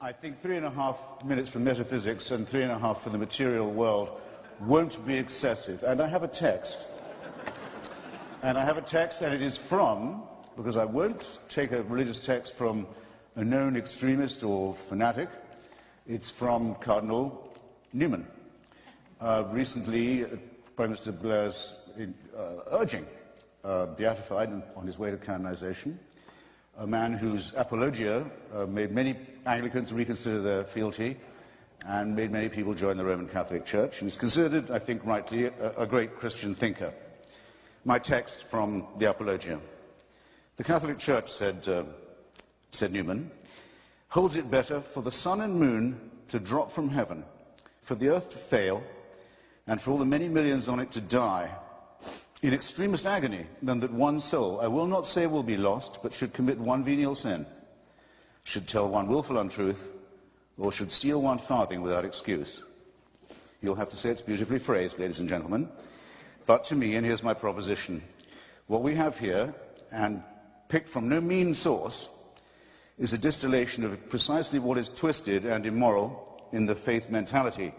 I think 3.5 minutes for metaphysics and 3.5 for the material world won't be excessive. And I have a text. And it is from, because I won't take a religious text from a known extremist or fanatic, it's from Cardinal Newman. Recently, Prime Minister Blair's urging, beatified on his way to canonization, a man whose apologia made many Anglicans reconsider their fealty and made many people join the Roman Catholic Church, and is considered, I think rightly, a great Christian thinker. My text from the apologia. The Catholic Church, said Newman, holds it better for the sun and moon to drop from heaven, for the earth to fail, and for all the many millions on it to die in extremest agony, than that one soul, I will not say will be lost, but should commit one venial sin, should tell one willful untruth, or should steal one farthing without excuse. You'll have to say it's beautifully phrased, ladies and gentlemen. But to me, and here's my proposition, what we have here, and picked from no mean source, is a distillation of precisely what is twisted and immoral in the faith mentality.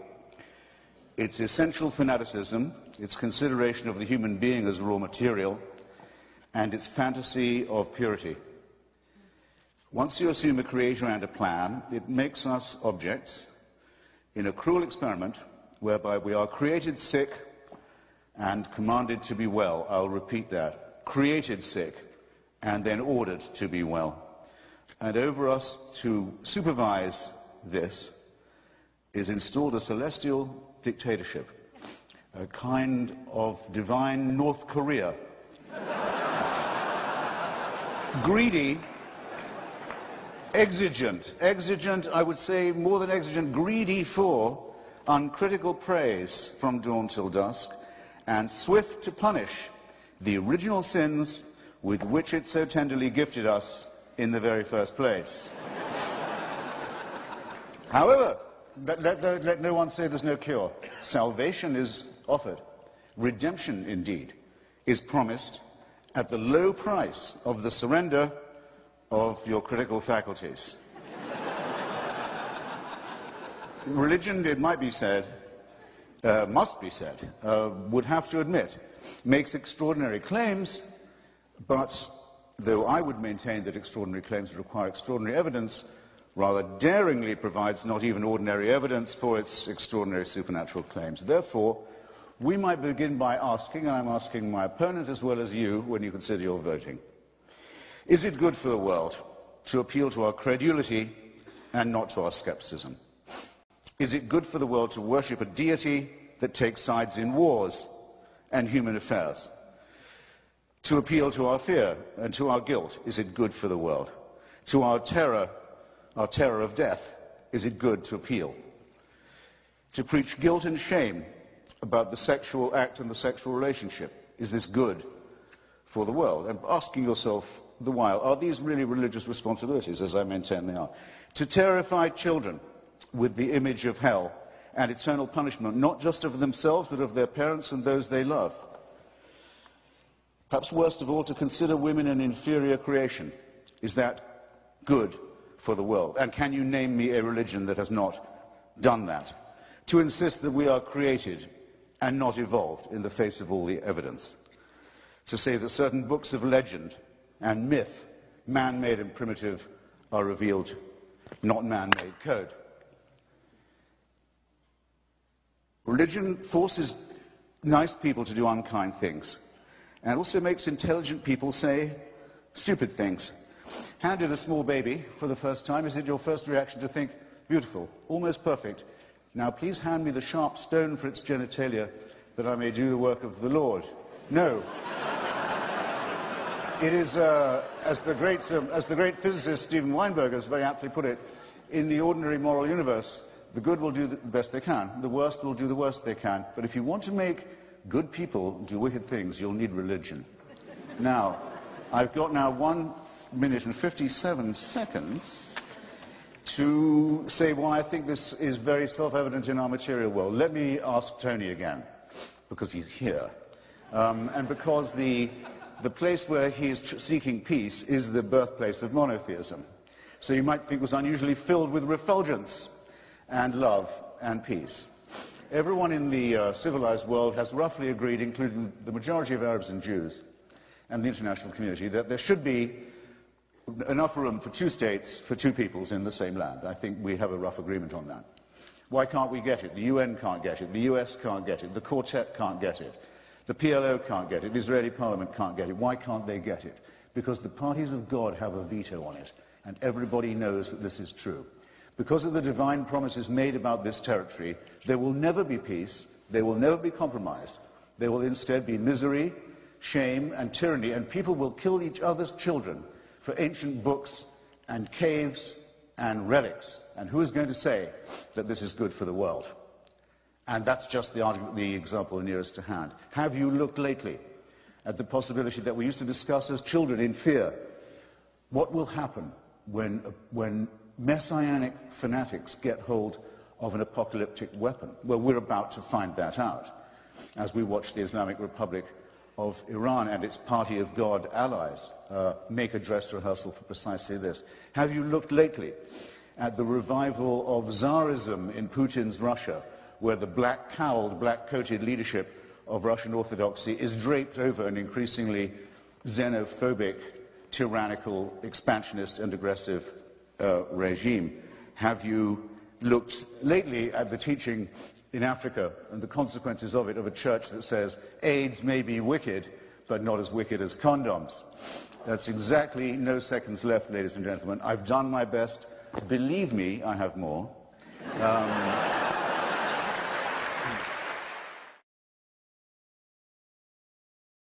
It's essential fanaticism, its consideration of the human being as raw material, and its fantasy of purity. Once you assume a creator and a plan, it makes us objects in a cruel experiment whereby we are created sick and commanded to be well. I'll repeat that. Created sick and then ordered to be well. And over us to supervise this is installed a celestial dictatorship, a kind of divine North Korea. Greedy, exigent, I would say more than exigent, greedy for uncritical praise from dawn till dusk, and swift to punish the original sins with which it so tenderly gifted us in the very first place. However, let no one say there's no cure. Salvation is offered. Redemption, indeed, is promised at the low price of the surrender of your critical faculties. Religion, it might be said, must be said, would have to admit, makes extraordinary claims, but though I would maintain that extraordinary claims require extraordinary evidence, rather daringly provides not even ordinary evidence for its extraordinary supernatural claims. Therefore, we might begin by asking, and I'm asking my opponent as well as you when you consider your voting, is it good for the world to appeal to our credulity and not to our skepticism? Is it good for the world to worship a deity that takes sides in wars and human affairs? To appeal to our fear and to our guilt, is it good for the world? To our terror of death, is it good to appeal? To preach guilt and shame about the sexual act and the sexual relationship, is this good for the world? And asking yourself the while, are these really religious responsibilities, as I maintain they are? To terrify children with the image of hell and eternal punishment, not just of themselves, but of their parents and those they love. Perhaps worst of all, to consider women an inferior creation. Is that good for the world? And can you name me a religion that has not done that? To insist that we are created and not evolved in the face of all the evidence. To say that certain books of legend and myth, man-made and primitive, are revealed, not man-made code. Religion forces nice people to do unkind things, and also makes intelligent people say stupid things. Handed a small baby for the first time, is it your first reaction to think, beautiful, almost perfect, now please hand me the sharp stone for its genitalia that I may do the work of the Lord? No. It is, as the great physicist Steven Weinberger has very aptly put it, in the ordinary moral universe, the good will do the best they can, the worst will do the worst they can. But if you want to make good people do wicked things, you'll need religion. Now, I've got now 1 minute and 57 seconds to say why I think this is very self-evident in our material world. Let me ask Tony again, because he's here, and because the place where he is seeking peace is the birthplace of monotheism. So you might think was unusually filled with refulgence and love and peace. Everyone in the civilized world has roughly agreed, including the majority of Arabs and Jews and the international community, that there should be enough room for two states, for two peoples in the same land. I think we have a rough agreement on that. Why can't we get it? The UN can't get it. The US can't get it. The Quartet can't get it. The PLO can't get it. The Israeli Parliament can't get it. Why can't they get it? Because the parties of God have a veto on it, and everybody knows that this is true. Because of the divine promises made about this territory, there will never be peace, there will never be compromise. There will instead be misery, shame, and tyranny, and people will kill each other's children for ancient books and caves and relics. And who is going to say that this is good for the world? And that's just the example nearest to hand. Have you looked lately at the possibility that we used to discuss as children in fear? What will happen when messianic fanatics get hold of an apocalyptic weapon? Well, we're about to find that out as we watch the Islamic Republic of Iran and its party of God allies make a dress rehearsal for precisely this. Have you looked lately at the revival of Tsarism in Putin's Russia, where the black-cowled, black-coated leadership of Russian Orthodoxy is draped over an increasingly xenophobic, tyrannical, expansionist and aggressive regime? Have you looked lately at the teaching in Africa and the consequences of it, of a church that says AIDS may be wicked, but not as wicked as condoms? That's exactly no seconds left, ladies and gentlemen. I've done my best. Believe me, I have more.